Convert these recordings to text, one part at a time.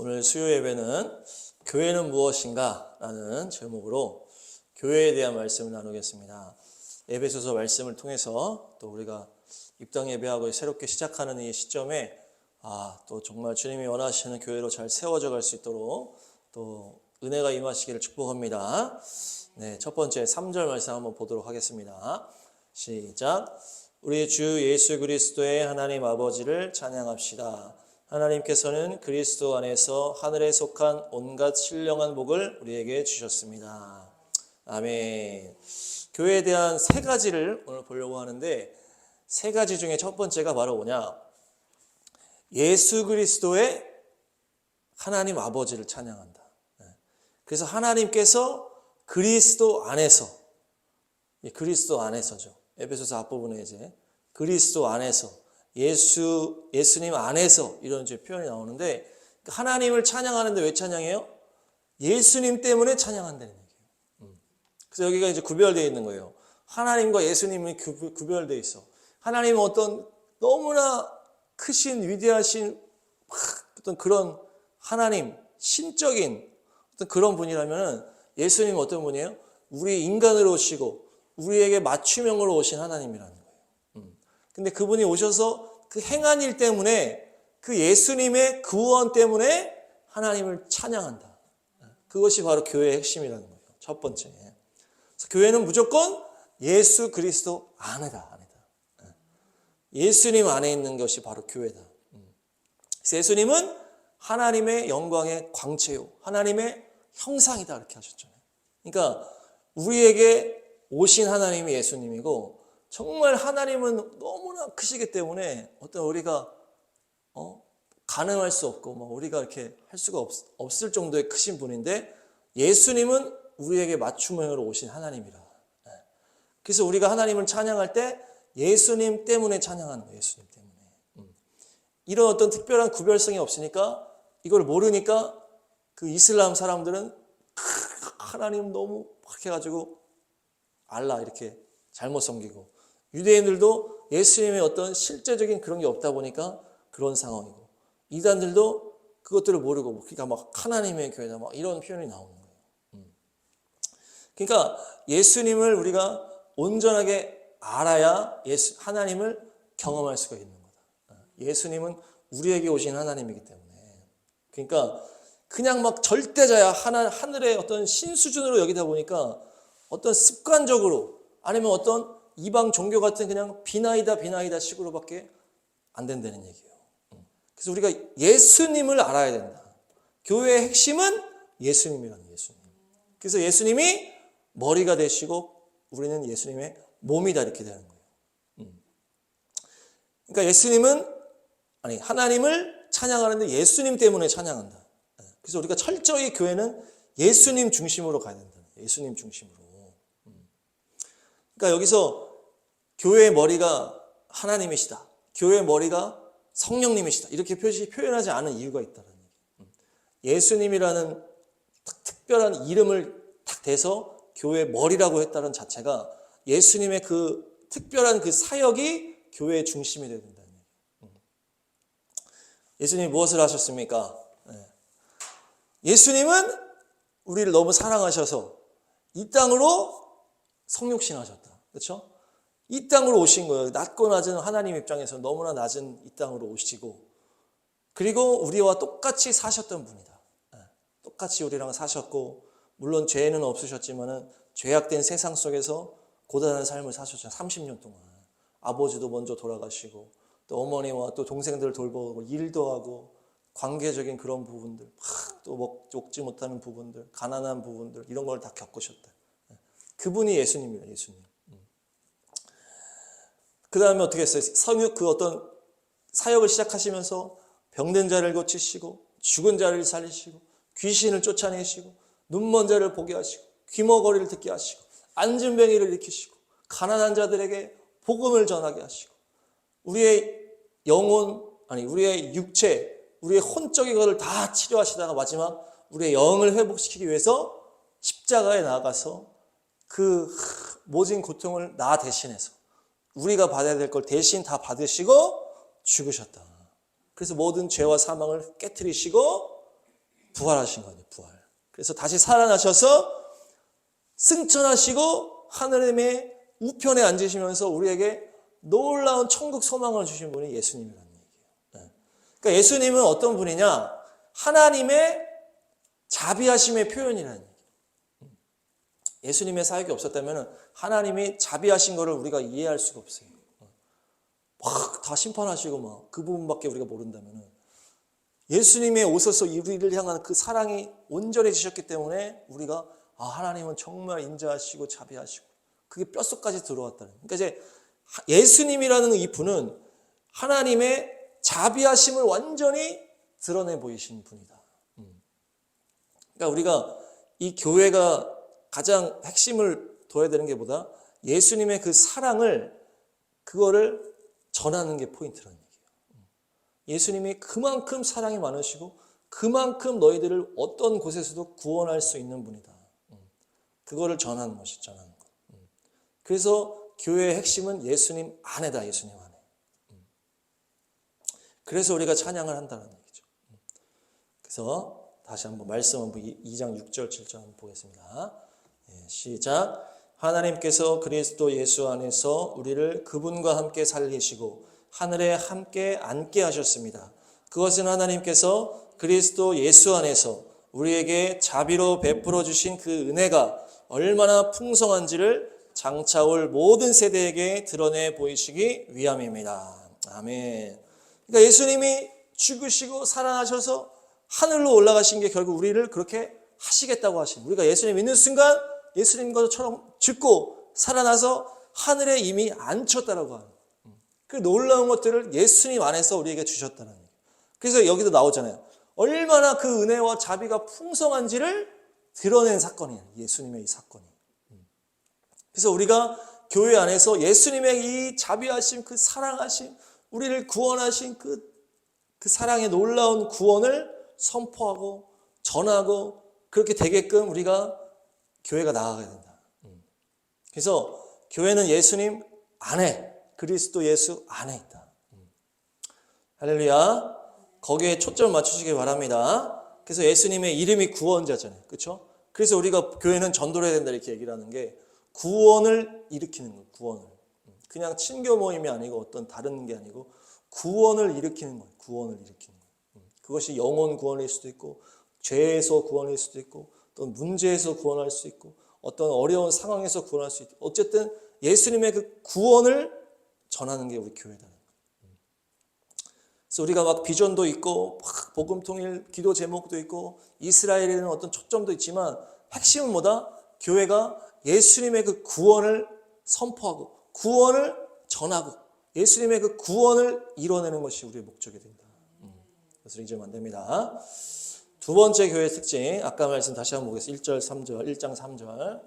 오늘 수요 예배는 교회는 무엇인가? 라는 제목으로 교회에 대한 말씀을 나누겠습니다. 에베소서 말씀을 통해서 또 우리가 입당 예배하고 새롭게 시작하는 이 시점에 또 정말 주님이 원하시는 교회로 잘 세워져 갈 수 있도록 또 은혜가 임하시기를 축복합니다. 네, 첫 번째 3절 말씀 한번 보도록 하겠습니다. 시작. 우리 주 예수 그리스도의 하나님 아버지를 찬양합시다. 하나님께서는 그리스도 안에서 하늘에 속한 온갖 신령한 복을 우리에게 주셨습니다. 아멘. 교회에 대한 세 가지를 오늘 보려고 하는데, 세 가지 중에 첫 번째가 바로 뭐냐? 예수 그리스도의 하나님 아버지를 찬양한다. 그래서 하나님께서 그리스도 안에서, 그리스도 안에서죠. 에베소서 앞부분에 이제 그리스도 안에서, 예수님 안에서 이런 이제 표현이 나오는데, 하나님을 찬양하는데 왜 찬양해요? 예수님 때문에 찬양한다는 얘기예요. 그래서 여기가 이제 구별되어 있는 거예요. 하나님과 예수님이 구별되어 있어. 하나님은 어떤 너무나 크신 위대하신 어떤 그런 하나님, 신적인 어떤 그런 분이라면, 예수님은 어떤 분이에요? 우리 인간으로 오시고 우리에게 맞춤형으로 오신 하나님이라는 거예요. 근데 그분이 오셔서 그 행한 일 때문에, 그 예수님의 구원 때문에 하나님을 찬양한다. 그것이 바로 교회의 핵심이라는 거예요. 첫 번째. 그래서 교회는 무조건 예수 그리스도 안에다. 예수님 안에 있는 것이 바로 교회다. 그래서 예수님은 하나님의 영광의 광채요, 하나님의 형상이다, 이렇게 하셨잖아요. 그러니까 우리에게 오신 하나님이 예수님이고, 정말 하나님은 너무나 크시기 때문에 어떤 우리가 가늠할 수 없고 우리가 이렇게 할 수가 없을 정도의 크신 분인데, 예수님은 우리에게 맞춤형으로 오신 하나님이라. 그래서 우리가 하나님을 찬양할 때 예수님 때문에 찬양하는 거예요. 예수님 때문에. 이런 어떤 특별한 구별성이 없으니까, 이걸 모르니까 그 이슬람 사람들은 하나님 너무 막 해가지고 알라 이렇게 잘못 섬기고, 유대인들도 예수님의 어떤 실제적인 그런 게 없다 보니까 그런 상황이고, 이단들도 그것들을 모르고 그러니까 막 하나님의 교회다 막 이런 표현이 나오는 거예요. 그러니까 예수님을 우리가 온전하게 알아야 하나님을 경험할 수가 있는 거다. 예수님은 우리에게 오신 하나님이기 때문에. 그러니까 그냥 막 절대자야, 하늘의 어떤 신 수준으로 여기다 보니까 어떤 습관적으로, 아니면 어떤 이방 종교 같은 그냥 비나이다 식으로밖에 안 된다는 얘기예요. 그래서 우리가 예수님을 알아야 된다. 교회의 핵심은 예수님이라는 예수님. 그래서 예수님이 머리가 되시고 우리는 예수님의 몸이다, 이렇게 되는 거예요. 그러니까 하나님을 찬양하는데 예수님 때문에 찬양한다. 그래서 우리가 철저히 교회는 예수님 중심으로 가야 된다. 예수님 중심으로. 그러니까 여기서 교회의 머리가 하나님이시다, 교회의 머리가 성령님이시다, 이렇게 표현하지 않은 이유가 있다는 얘기예요. 예수님이라는 특별한 이름을 딱 대서 교회의 머리라고 했다는 자체가, 예수님의 그 특별한 그 사역이 교회의 중심이 되어야 된다는 얘기예요. 예수님이 무엇을 하셨습니까? 예수님은 우리를 너무 사랑하셔서 이 땅으로 성육신하셨다. 그렇죠? 이 땅으로 오신 거예요. 낮고 낮은 하나님 입장에서 너무나 낮은 이 땅으로 오시고, 그리고 우리와 똑같이 사셨던 분이다. 똑같이 우리랑 사셨고, 물론 죄는 없으셨지만은 죄악된 세상 속에서 고단한 삶을 사셨죠. 30년 동안. 아버지도 먼저 돌아가시고, 또 어머니와 또 동생들을 돌보고, 일도 하고, 관계적인 그런 부분들, 또 먹지 못하는 부분들, 가난한 부분들, 이런 걸 다 겪으셨다. 그분이 예수님이에요. 예수님. 그 다음에 어떻게 했어요? 그 어떤 사역을 시작하시면서 병든 자를 고치시고, 죽은 자를 살리시고, 귀신을 쫓아내시고, 눈먼 자를 보게 하시고, 귀머거리를 듣게 하시고, 안진뱅이를 일으키시고, 가난한 자들에게 복음을 전하게 하시고, 우리의 영혼, 우리의 육체, 우리의 혼적인 것을 다 치료하시다가 마지막 우리의 영을 회복시키기 위해서 십자가에 나아가서 그 모진 고통을 나 대신해서 우리가 받아야 될 걸 대신 다 받으시고 죽으셨다. 그래서 모든 죄와 사망을 깨트리시고 부활하신 거예요. 부활. 그래서 다시 살아나셔서 승천하시고 하느님의 우편에 앉으시면서 우리에게 놀라운 천국 소망을 주신 분이 예수님이라는 얘기예요. 그러니까 예수님은 어떤 분이냐? 하나님의 자비하심의 표현이라는 얘기예요. 예수님의 사역이 없었다면 하나님이 자비하신 것을 우리가 이해할 수가 없어요. 막 다 심판하시고 막 그 부분밖에 우리가 모른다면 예수님의 오셔서 우리를 향한 그 사랑이 온전해지셨기 때문에 우리가 하나님은 정말 인자하시고 자비하시고 그게 뼛속까지 들어왔다는. 그러니까 이제 예수님이라는 이 분은 하나님의 자비하심을 완전히 드러내 보이신 분이다. 그러니까 우리가 이 교회가 가장 핵심을 둬야 되는 게 보다 예수님의 그 사랑을 그거를 전하는 게 포인트라는 얘기예요. 예수님이 그만큼 사랑이 많으시고 그만큼 너희들을 어떤 곳에서도 구원할 수 있는 분이다. 그거를 전하는 것이 전하는 것. 그래서 교회의 핵심은 예수님 안에다. 예수님 안에. 그래서 우리가 찬양을 한다는 얘기죠. 그래서 다시 한번 말씀 한번 2장 6절 7절 한번 보겠습니다. 시작. 하나님께서 그리스도 예수 안에서 우리를 그분과 함께 살리시고 하늘에 함께 앉게 하셨습니다. 그것은 하나님께서 그리스도 예수 안에서 우리에게 자비로 베풀어 주신 그 은혜가 얼마나 풍성한지를 장차 올 모든 세대에게 드러내 보이시기 위함입니다. 아멘. 그러니까 예수님이 죽으시고 살아나셔서 하늘로 올라가신 게 결국 우리를 그렇게 하시겠다고 하신. 우리가 예수님 믿는 순간 예수님과처럼 죽고 살아나서 하늘에 이미 앉혔다라고 하는. 그 놀라운 것들을 예수님 안에서 우리에게 주셨다는 얘기예요. 그래서 여기도 나오잖아요. 얼마나 그 은혜와 자비가 풍성한지를 드러낸 사건이에요. 예수님의 이 사건이. 그래서 우리가 교회 안에서 예수님의 이 자비하심, 그 사랑하심, 우리를 구원하신 그 사랑의 놀라운 구원을 선포하고 전하고 그렇게 되게끔 우리가 교회가 나아가야 된다. 그래서 교회는 예수님 안에, 그리스도 예수 안에 있다. 할렐루야. 거기에 초점을 맞추시기 바랍니다. 그래서 예수님의 이름이 구원자잖아요. 그렇죠? 그래서 우리가 교회는 전도를 해야 된다 이렇게 얘기를 하는 게 구원을 일으키는 거예요. 구원을. 그냥 친교 모임이 아니고 어떤 다른 게 아니고 구원을 일으키는 거예요. 구원을 일으키는 거예요. 그것이 영혼 구원일 수도 있고 죄에서 구원일 수도 있고 또 문제에서 구원할 수 있고 어떤 어려운 상황에서 구원할 수 있고 어쨌든 예수님의 그 구원을 전하는 게 우리 교회다. 그래서 우리가 막 비전도 있고 막 복음 통일 기도 제목도 있고 이스라엘에는 어떤 초점도 있지만 핵심은 뭐다? 교회가 예수님의 그 구원을 선포하고 구원을 전하고 예수님의 그 구원을 이뤄내는 것이 우리의 목적이 된다. 그래서 잊으면 안 됩니다. 두 번째 교회의 특징, 아까 말씀 다시 한번 보겠습니다. 1장 3절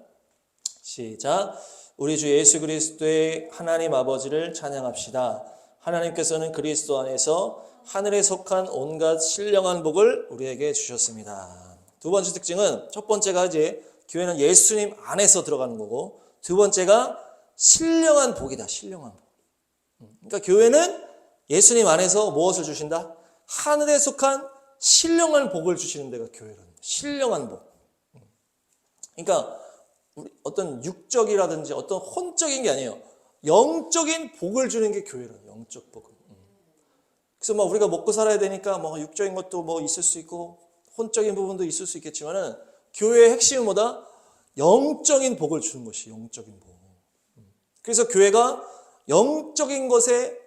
시작. 우리 주 예수 그리스도의 하나님 아버지를 찬양합시다. 하나님께서는 그리스도 안에서 하늘에 속한 온갖 신령한 복을 우리에게 주셨습니다. 두 번째 특징은 첫 번째가 이제 교회는 예수님 안에서 들어가는 거고 두 번째가 신령한 복이다. 신령한 복. 그러니까 교회는 예수님 안에서 무엇을 주신다? 하늘에 속한 신령한 복을 주시는 데가 교회라는 거예요. 신령한 복. 그러니까 어떤 육적이라든지 어떤 혼적인 게 아니에요. 영적인 복을 주는 게 교회라는 영적 복을. 그래서 뭐 우리가 먹고 살아야 되니까 뭐 육적인 것도 뭐 있을 수 있고 혼적인 부분도 있을 수 있겠지만은 교회의 핵심은 뭐다? 영적인 복을 주는 것이 영적인 복. 그래서 교회가 영적인 것에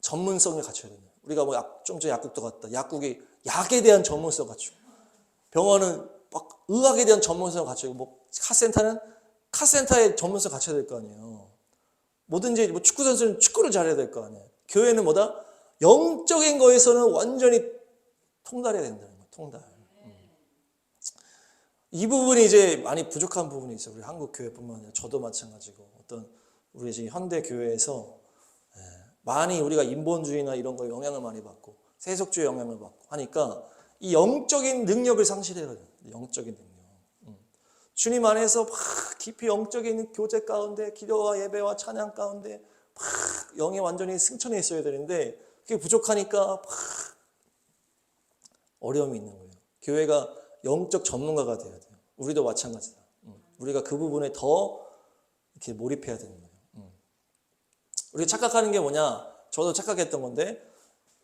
전문성을 갖춰야 됩니다. 우리가 뭐 좀 전에 약국도 갔다. 약국이 약에 대한 전문성을 갖추고 병원은 막 의학에 대한 전문성을 갖추고 뭐 카센터는 카센터의 전문성을 갖춰야 될 거 아니에요. 뭐든지 뭐 축구 선수는 축구를 잘해야 될 거 아니에요. 교회는 뭐다? 영적인 거에서는 완전히 통달해야 된다는 거예요. 통달. 이 부분이 이제 많이 부족한 부분이 있어요. 우리 한국 교회뿐만 아니라 저도 마찬가지고 어떤 우리 지금 현대 교회에서 많이 우리가 인본주의나 이런 거에 영향을 많이 받고 세속주의 영향을 받고 하니까 이 영적인 능력을 상실해야 돼요. 영적인 능력. 주님 안에서 막 깊이 영적인 교제 가운데 기도와 예배와 찬양 가운데 막 영이 완전히 승천해 있어야 되는데 그게 부족하니까 막 어려움이 있는 거예요. 교회가 영적 전문가가 돼야 돼요. 우리도 마찬가지다. 우리가 그 부분에 더 이렇게 몰입해야 되는 거예요. 우리가 착각하는 게 뭐냐? 저도 착각했던 건데,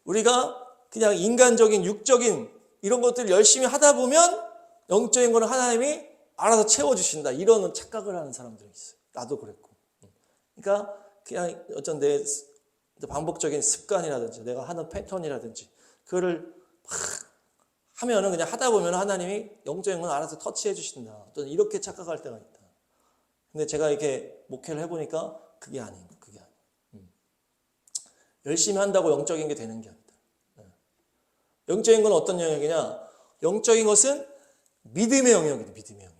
우리가 그냥 인간적인, 육적인 이런 것들을 열심히 하다 보면 영적인 거는 하나님이 알아서 채워주신다. 이런 착각을 하는 사람들이 있어요. 나도 그랬고. 그러니까 그냥 어떤 내 반복적인 습관이라든지 내가 하는 패턴이라든지 그거를 막 하면은 그냥 하다 보면 하나님이 영적인 건 알아서 터치해 주신다. 어떤 이렇게 착각할 때가 있다. 근데 제가 이렇게 목회를 해보니까 그게 아닌 거, 그게 아니에요. 열심히 한다고 영적인 게 되는 게 아니다. 영적인 건 어떤 영역이냐? 영적인 것은 믿음의 영역이다. 믿음의 영역.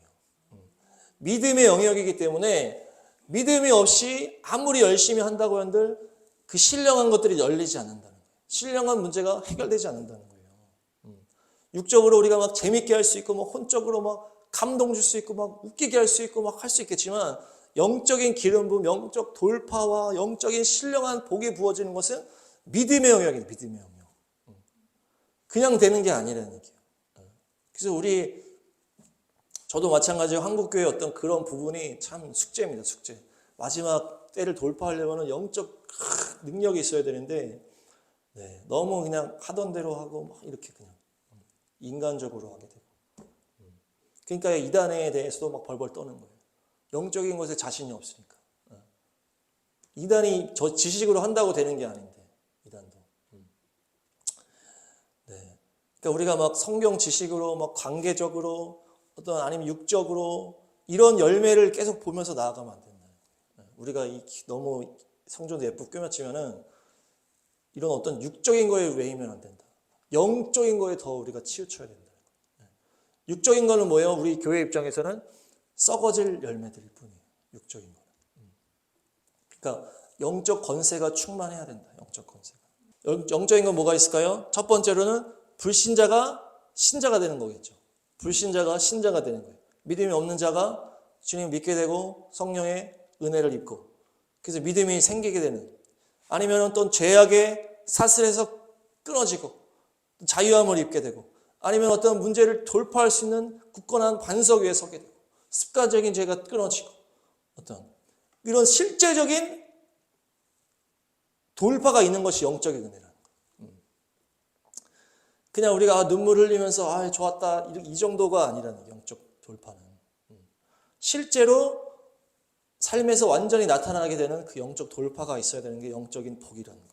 믿음의 영역이기 때문에 믿음이 없이 아무리 열심히 한다고 한들 그 신령한 것들이 열리지 않는다는 거예요. 신령한 문제가 해결되지 않는다는 거예요. 육적으로 우리가 막 재밌게 할 수 있고, 막 혼적으로 막 감동 줄 수 있고, 막 웃기게 할 수 있고, 막 할 수 있겠지만, 영적인 기름 부음, 영적 돌파와 영적인 신령한 복이 부어지는 것은 믿음의 영역이에요. 믿음의 영역. 그냥 되는 게 아니라는 얘기예요. 그래서 저도 마찬가지로 한국교회 어떤 그런 부분이 참 숙제입니다. 숙제. 마지막 때를 돌파하려면 영적 능력이 있어야 되는데, 너무 그냥 하던 대로 하고 막 이렇게 그냥 인간적으로 하게 되고. 그러니까 이단에 대해서도 막 벌벌 떠는 거예요. 영적인 것에 자신이 없으니까. 이단이 저 지식으로 한다고 되는 게 아닌데, 이단도. 그러니까 우리가 막 성경 지식으로, 막 관계적으로, 어떤 아니면 육적으로 이런 열매를 계속 보면서 나아가면 안 된다. 우리가 너무 성전도 예쁘게 꾸몄지만은 이런 어떤 육적인 거에 외이면 안 된다. 영적인 거에 더 우리가 치우쳐야 된다. 육적인 거는 뭐예요? 우리 교회 입장에서는 썩어질 열매들일 뿐이에요. 육적인 거는. 그러니까 영적 건세가 충만해야 된다. 영적 건세가. 영적인 건 뭐가 있을까요? 첫 번째로는 불신자가 신자가 되는 거겠죠. 불신자가 신자가 되는 거예요. 믿음이 없는 자가 주님 믿게 되고 성령의 은혜를 입고 그래서 믿음이 생기게 되는, 아니면 어떤 죄악의 사슬에서 끊어지고 자유함을 입게 되고, 아니면 어떤 문제를 돌파할 수 있는 굳건한 반석 위에 서게 되고, 습관적인 죄가 끊어지고, 어떤 이런 실제적인 돌파가 있는 것이 영적인 은혜라는 거예요. 그냥 우리가 눈물 흘리면서 좋았다 이 정도가 아니라는 영적 돌파는. 실제로 삶에서 완전히 나타나게 되는 그 영적 돌파가 있어야 되는 게 영적인 복이라는 거예요.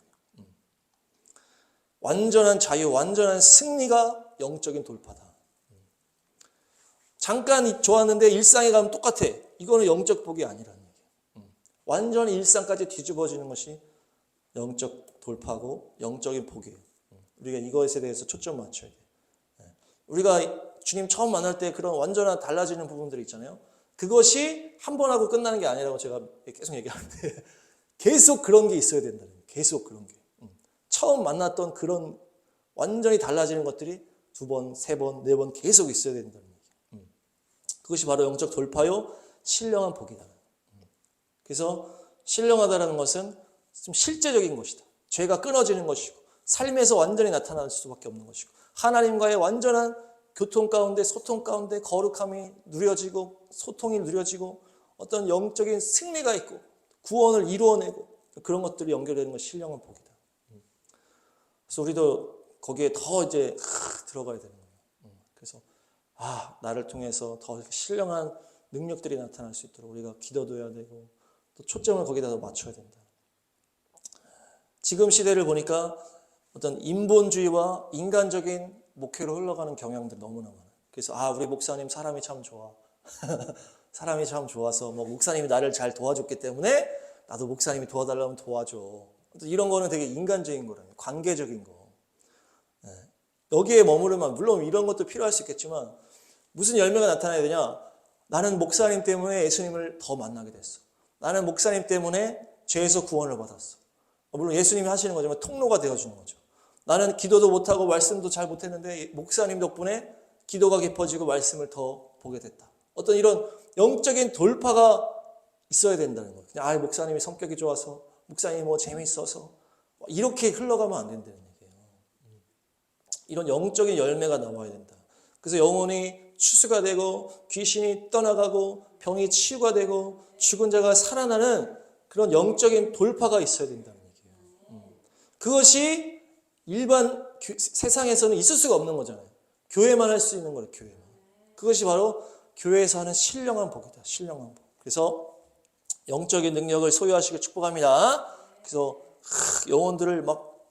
완전한 자유, 완전한 승리가 영적인 돌파다. 잠깐 좋았는데 일상에 가면 똑같아. 이거는 영적 복이 아니라는 얘기예요. 완전히 일상까지 뒤집어지는 것이 영적 돌파고 영적인 복이에요. 우리가 이것에 대해서 초점 맞춰야 돼요. 우리가 주님 처음 만날 때 그런 완전한 달라지는 부분들이 있잖아요. 그것이 한 번 하고 끝나는 게 아니라고 제가 계속 얘기하는데 계속 그런 게 있어야 된다는 거예요. 계속 그런 게. 처음 만났던 그런 완전히 달라지는 것들이 2번, 3번, 4번 계속 있어야 된다는 얘기예요. 그것이 바로 영적 돌파요, 신령한 복이다. 그래서 신령하다는 것은 좀 실제적인 것이다. 죄가 끊어지는 것이고 삶에서 완전히 나타날 수밖에 없는 것이고 하나님과의 완전한 교통 가운데, 소통 가운데 거룩함이 누려지고 소통이 누려지고 어떤 영적인 승리가 있고 구원을 이루어내고 그런 것들이 연결되는 것이 신령한 복이다. 그래서 우리도 거기에 더 이제 들어가야 되는 거예요. 그래서 나를 통해서 더 신령한 능력들이 나타날 수 있도록 우리가 기도도 해야 되고 또 초점을 거기다 더 맞춰야 된다. 지금 시대를 보니까 어떤 인본주의와 인간적인 목회로 흘러가는 경향들 너무나 많아요. 그래서 우리 목사님 사람이 참 좋아. 사람이 참 좋아서 목사님이 나를 잘 도와줬기 때문에 나도 목사님이 도와달라면 도와줘. 이런 거는 되게 인간적인 거라요. 관계적인 거. 여기에 머무르면 물론 이런 것도 필요할 수 있겠지만 무슨 열매가 나타나야 되냐? 나는 목사님 때문에 예수님을 더 만나게 됐어. 나는 목사님 때문에 죄에서 구원을 받았어. 물론 예수님이 하시는 거지만 통로가 되어주는 거죠. 나는 기도도 못하고 말씀도 잘 못했는데 목사님 덕분에 기도가 깊어지고 말씀을 더 보게 됐다. 어떤 이런 영적인 돌파가 있어야 된다는 거예요. 그냥 목사님이 성격이 좋아서 목사님이 재미있어서 이렇게 흘러가면 안 된다는 얘기예요. 이런 영적인 열매가 나와야 된다. 그래서 영혼이 추수가 되고 귀신이 떠나가고 병이 치유가 되고 죽은 자가 살아나는 그런 영적인 돌파가 있어야 된다는 얘기예요. 그것이 일반 세상에서는 있을 수가 없는 거잖아요. 교회만 할 수 있는 거예요. 교회만. 그것이 바로 교회에서 하는 신령한 복이다. 신령한 복. 그래서 영적인 능력을 소유하시길 축복합니다. 그래서 영혼들을 막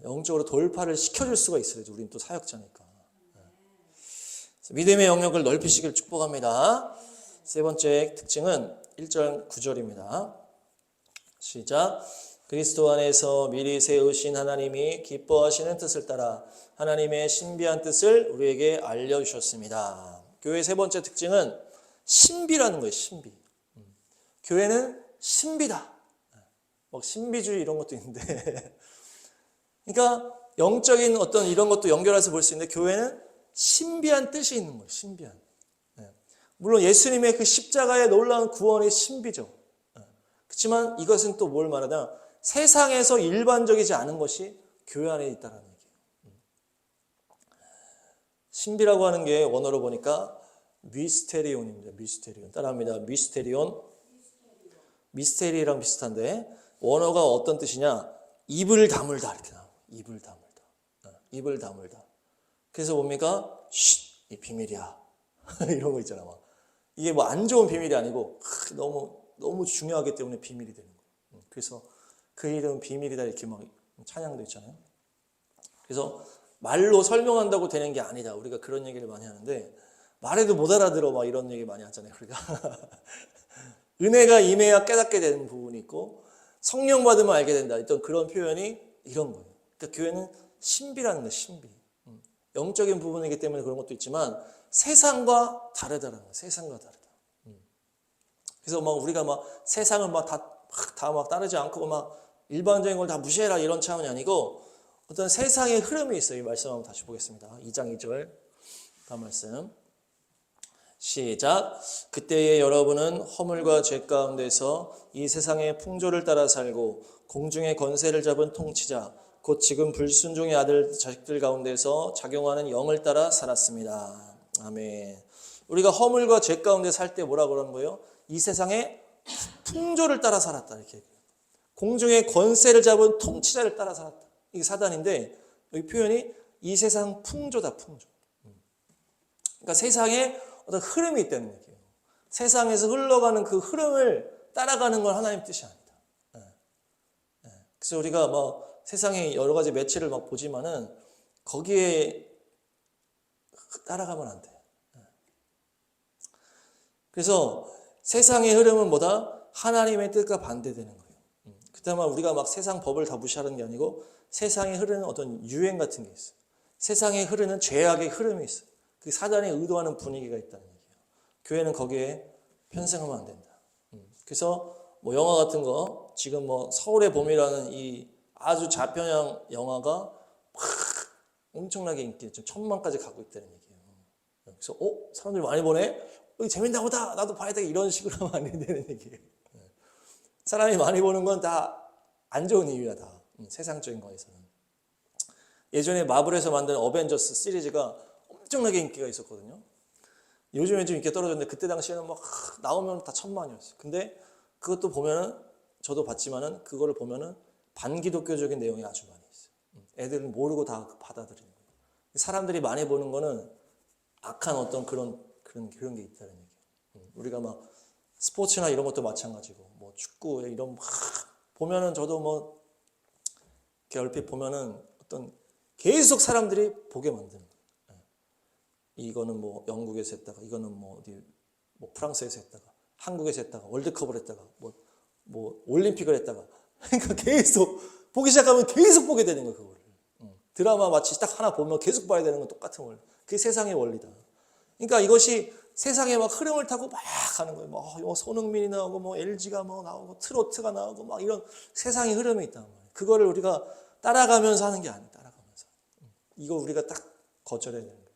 영적으로 돌파를 시켜줄 수가 있어야죠. 우리는 또 사역자니까. 믿음의 영역을 넓히시길 축복합니다. 세 번째 특징은 1절 9절입니다. 시작. 그리스도 안에서 미리 세우신 하나님이 기뻐하시는 뜻을 따라 하나님의 신비한 뜻을 우리에게 알려주셨습니다. 교회의 세 번째 특징은 신비라는 거예요. 신비. 교회는 신비다. 막 신비주의 이런 것도 있는데 그러니까 영적인 어떤 이런 것도 연결해서 볼 수 있는데 교회는 신비한 뜻이 있는 거예요. 신비한. 물론 예수님의 그 십자가의 놀라운 구원의 신비죠. 그렇지만 이것은 또 뭘 말하냐? 세상에서 일반적이지 않은 것이 교회 안에 있다는 얘기예요. 신비라고 하는 게 원어로 보니까 미스테리온입니다. 미스테리온. 따라합니다. 미스테리온. 미스테리랑 비슷한데 원어가 어떤 뜻이냐? 입을 다물다 이렇게 나와요. 입을 다물다. 입을 다물다. 그래서 뭡니까? 쉿, 이 비밀이야. 이런 거 있잖아. 막. 이게 뭐 안 좋은 비밀이 아니고 너무 중요하기 때문에 비밀이 되는 거예요. 그래서 그 이름은 비밀이다 이렇게 막 찬양도 있잖아요. 그래서 말로 설명한다고 되는 게 아니다. 우리가 그런 얘기를 많이 하는데 말해도 못 알아들어 막 이런 얘기 많이 하잖아요. 우리가 은혜가 임해야 깨닫게 되는 부분이 있고 성령 받으면 알게 된다. 어떤 그런 표현이 이런 거예요. 그러니까 교회는 신비라는 거예요. 신비. 영적인 부분이기 때문에 그런 것도 있지만 세상과 다르다는 거예요. 세상과 다르다. 그래서 막 우리가 막 세상을 막 다 막 따르지 않고 막 일반적인 걸 다 무시해라 이런 차원이 아니고 어떤 세상의 흐름이 있어요. 이 말씀 한번 다시 보겠습니다. 2장 2절 다음 말씀 시작. 그때에 여러분은 허물과 죄 가운데서 이 세상의 풍조를 따라 살고 공중의 권세를 잡은 통치자 곧 지금 불순종의 아들 자식들 가운데서 작용하는 영을 따라 살았습니다. 아멘. 우리가 허물과 죄 가운데 살 때 뭐라 그러는 거예요? 이 세상의 풍조를 따라 살았다 이렇게. 공중의 권세를 잡은 통치자를 따라 살았다. 이게 사단인데 여기 표현이 이 세상 풍조다 풍조. 그러니까 세상에 어떤 흐름이 있다는 얘기예요. 세상에서 흘러가는 그 흐름을 따라가는 건 하나님 뜻이 아니다. 그래서 우리가 뭐 세상에 여러 가지 매체를 막 보지만은 거기에 따라가면 안 돼. 그래서 세상의 흐름은 뭐다? 하나님의 뜻과 반대되는 거예요. 그때만 우리가 막 세상 법을 다 무시하는 게 아니고 세상에 흐르는 어떤 유행 같은 게 있어요. 세상에 흐르는 죄악의 흐름이 있어요. 그 사단이 의도하는 분위기가 있다는 얘기예요. 교회는 거기에 편승하면 안 된다. 그래서 뭐 영화 같은 거 지금 뭐 서울의 봄이라는 이 아주 좌편향 영화가 막 엄청나게 인기죠. 1000만까지 가고 있다는 얘기예요. 그래서 사람들이 많이 보네? 재밌나 보다. 나도 봐야 돼. 이런 식으로 하면 안 되는 얘기예요. 사람이 많이 보는 건 다 안 좋은 이유야 다. 세상적인 거에서는. 예전에 마블에서 만든 어벤져스 시리즈가 엄청나게 인기가 있었거든요. 요즘에 좀 인기가 떨어졌는데 그때 당시에는 막 나오면 다 1000만이었어요. 근데 그것도 보면은 저도 봤지만은 그거를 보면은 반기독교적인 내용이 아주 많이 있어요. 애들은 모르고 다 받아들이는 거예요. 사람들이 많이 보는 거는 악한 어떤 그런 게 있다는 얘기예요. 우리가 막 스포츠나 이런 것도 마찬가지고 뭐 축구 이런 막 보면은 저도 뭐 이렇게 얼핏 보면은 어떤 계속 사람들이 보게 만드는 거예요. 이거는 뭐 영국에서 했다가 이거는 뭐 어디 뭐 프랑스에서 했다가 한국에서 했다가 월드컵을 했다가 뭐 올림픽을 했다가 그러니까 계속 보기 시작하면 계속 보게 되는 거예요. 그거를. 드라마 마치 딱 하나 보면 계속 봐야 되는 건 똑같은 원리. 그게 세상의 원리다. 그러니까 이것이 세상에 막 흐름을 타고 막 가는 거예요. 뭐 손흥민이 나오고 뭐 LG가 뭐 나오고 트로트가 나오고 막 이런 세상의 흐름이 있단 말이에요. 그거를 우리가 따라가면서 하는 게 아니에요. 따라가면서. 이거 우리가 딱 거절해야 되는 거예요.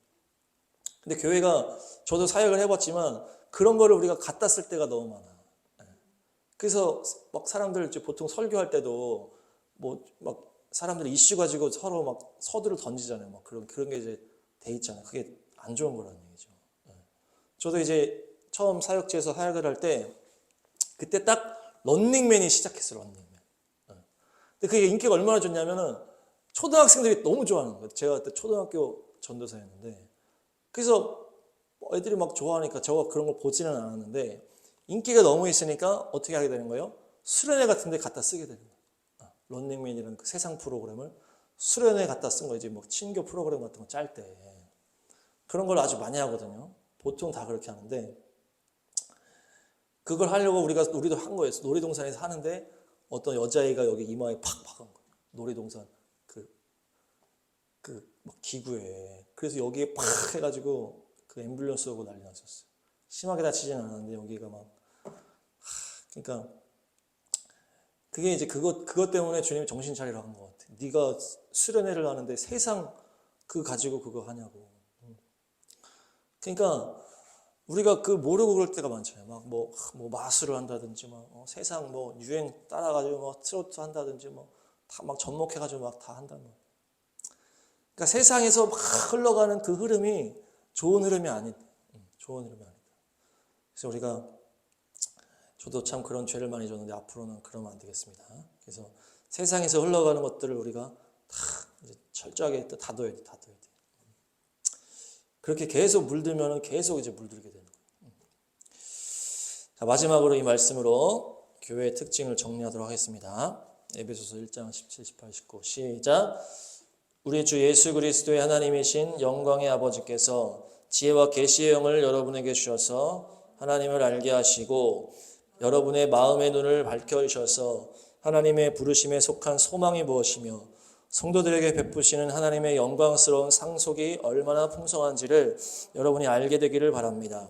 근데 교회가 저도 사역을 해봤지만 그런 거를 우리가 갖다 쓸 때가 너무 많아. 그래서 막 사람들 이제 보통 설교할 때도 뭐 막 사람들이 이슈 가지고 서로 막 서두를 던지잖아요. 막 그런 게 이제 돼 있잖아요. 그게 안 좋은 거라는 얘기죠. 저도 이제 처음 사역지에서 사역을 할 때 그때 딱 런닝맨이 시작했어요. 런닝맨. 근데 그게 인기가 얼마나 좋냐면은 초등학생들이 너무 좋아하는 거예요. 제가 그때 초등학교 전도사였는데 그래서 애들이 막 좋아하니까 제가 그런 걸 보지는 않았는데 인기가 너무 있으니까 어떻게 하게 되는 거예요? 수련회 같은 데 갖다 쓰게 되는 거예요. 런닝맨이라는 그 세상 프로그램을 수련회에 갖다 쓴 거 이제 뭐 친교 프로그램 같은 거 짤 때 그런 걸 아주 많이 하거든요. 보통 다 그렇게 하는데 그걸 하려고 우리도 한 거예요. 놀이동산에서 하는데 어떤 여자아이가 여기 이마에 팍 박은 거예요. 놀이동산 막 기구에. 그래서 여기에 팍 해가지고 그 앰뷸런스 오고 난리 났었어요. 심하게 다치진 않았는데 여기가 막 그러니까 그게 이제 그것 때문에 주님이 정신 차리라 한 것 같아. 네가 수련회를 하는데 세상 가지고 그거 하냐고. 그러니까 우리가 모르고 그럴 때가 많잖아요. 막 뭐 마술을 한다든지 막 세상 뭐 유행 따라가지고 뭐 트로트 한다든지 뭐 다 막 접목해가지고 막 다 한다 뭐. 그러니까 세상에서 막 흘러가는 그 흐름이 좋은 흐름이 아니다. 좋은 흐름이 아니다. 그래서 저도 참 그런 죄를 많이 졌는데 앞으로는 그러면 안 되겠습니다. 그래서 세상에서 흘러가는 것들을 우리가 다 이제 철저하게 다둬야 돼. 그렇게 계속 물들면은 계속 이제 물들게 되는 거예요. 자, 마지막으로 이 말씀으로 교회의 특징을 정리하도록 하겠습니다. 에베소서 1장 17, 18, 19 시작. 우리 주 예수 그리스도의 하나님이신 영광의 아버지께서 지혜와 계시의 영을 여러분에게 주셔서 하나님을 알게 하시고 여러분의 마음의 눈을 밝혀주셔서 하나님의 부르심에 속한 소망이 무엇이며 성도들에게 베푸시는 하나님의 영광스러운 상속이 얼마나 풍성한지를 여러분이 알게 되기를 바랍니다.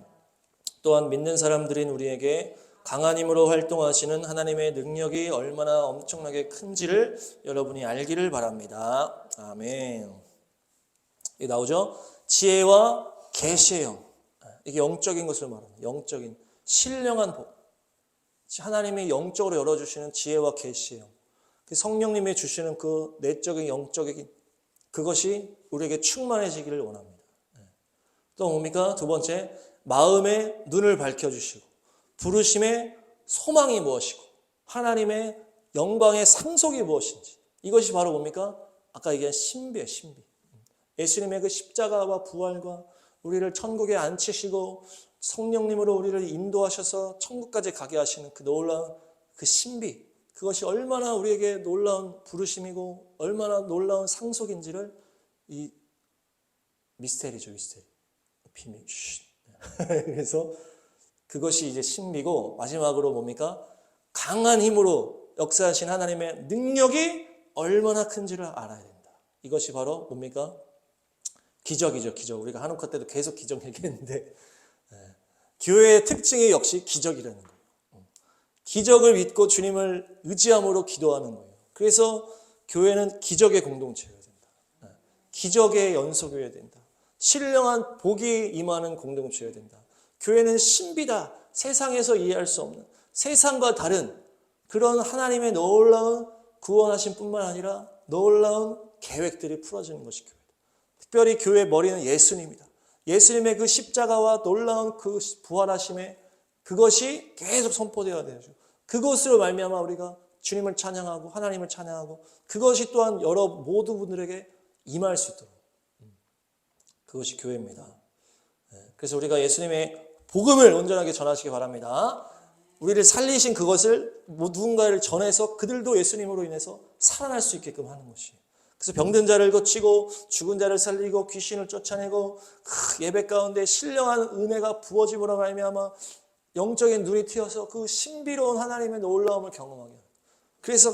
또한 믿는 사람들인 우리에게 강한 힘으로 활동하시는 하나님의 능력이 얼마나 엄청나게 큰지를 여러분이 알기를 바랍니다. 아멘. 이게 나오죠? 지혜와 계시의 영. 이게 영적인 것을 말합니다. 영적인 신령한 복. 하나님이 영적으로 열어주시는 지혜와 계시의 영. 성령님이 주시는 그 내적인 영적인 그것이 우리에게 충만해지기를 원합니다. 또 뭡니까? 두 번째, 마음의 눈을 밝혀주시고 부르심의 소망이 무엇이고 하나님의 영광의 상속이 무엇인지 이것이 바로 뭡니까? 아까 얘기한 신비예요. 신비. 예수님의 그 십자가와 부활과 우리를 천국에 앉히시고 성령님으로 우리를 인도하셔서 천국까지 가게 하시는 그 놀라운 그 신비, 그것이 얼마나 우리에게 놀라운 부르심이고 얼마나 놀라운 상속인지를 이 미스테리죠. 미스테리. 비밀. 그래서 그것이 이제 신비고 마지막으로 뭡니까? 강한 힘으로 역사하신 하나님의 능력이 얼마나 큰지를 알아야 된다. 이것이 바로 뭡니까? 기적이죠. 기적. 우리가 한옥화 때도 계속 기적 얘기했는데 교회의 특징이 역시 기적이라는 거예요. 기적을 믿고 주님을 의지함으로 기도하는 거예요. 그래서 교회는 기적의 공동체여야 된다. 기적의 연속이어야 된다. 신령한 복이 임하는 공동체여야 된다. 교회는 신비다. 세상에서 이해할 수 없는 세상과 다른 그런 하나님의 놀라운 구원하심 뿐만 아니라 놀라운 계획들이 풀어지는 것이 교회다. 특별히 교회의 머리는 예수님이다. 예수님의 그 십자가와 놀라운 그 부활하심의 그것이 계속 선포되어야 되죠. 그것으로 말미암아 우리가 주님을 찬양하고 하나님을 찬양하고 그것이 또한 여러 모든 분들에게 임할 수 있도록 그것이 교회입니다. 그래서 우리가 예수님의 복음을 온전하게 전하시기 바랍니다. 우리를 살리신 그것을 누군가를 전해서 그들도 예수님으로 인해서 살아날 수 있게끔 하는 것이에요. 그래서 병든 자를 고치고 죽은 자를 살리고 귀신을 쫓아내고 예배 가운데 신령한 은혜가 부어짐으로 말미암아 영적인 눈이 트여서 그 신비로운 하나님의 놀라움을 경험하게 합니다. 그래서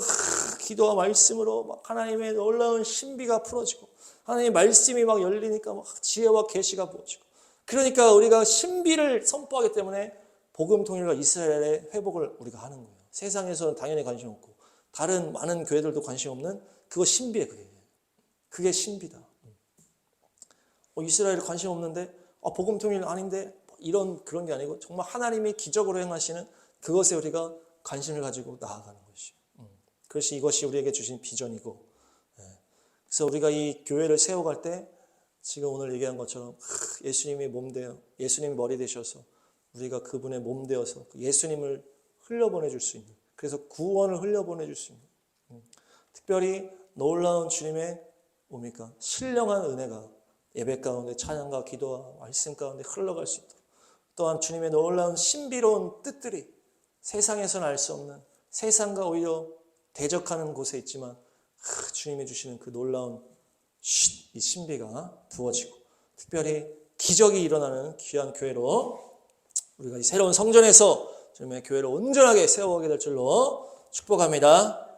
기도와 말씀으로 막 하나님의 놀라운 신비가 풀어지고 하나님의 말씀이 막 열리니까 막 지혜와 계시가 부어지고 그러니까 우리가 신비를 선포하기 때문에 복음 통일과 이스라엘의 회복을 우리가 하는 거예요. 세상에서는 당연히 관심 없고 다른 많은 교회들도 관심 없는 그거 신비에 그게 신비다. 이스라엘에 관심 없는데 복음 통일 아닌데 이런 그런 게 아니고 정말 하나님이 기적으로 행하시는 그것에 우리가 관심을 가지고 나아가는 것이죠. 그것이 이것이 우리에게 주신 비전이고 그래서 우리가 이 교회를 세워갈 때 지금 오늘 얘기한 것처럼 예수님이 몸 되어 예수님이 머리 되셔서 우리가 그분의 몸 되어서 예수님을 흘려보내줄 수 있는, 그래서 구원을 흘려보내줄 수 있는, 특별히 놀라운 주님의 뭡니까? 신령한 은혜가 예배 가운데 찬양과 기도와 말씀 가운데 흘러갈 수 있도록, 또한 주님의 놀라운 신비로운 뜻들이 세상에서는 알 수 없는, 세상과 오히려 대적하는 곳에 있지만 주님이 주시는 그 놀라운 이 신비가 부어지고 특별히 기적이 일어나는 귀한 교회로 우리가 이 새로운 성전에서 주님의 교회를 온전하게 세워가게 될 줄로 축복합니다.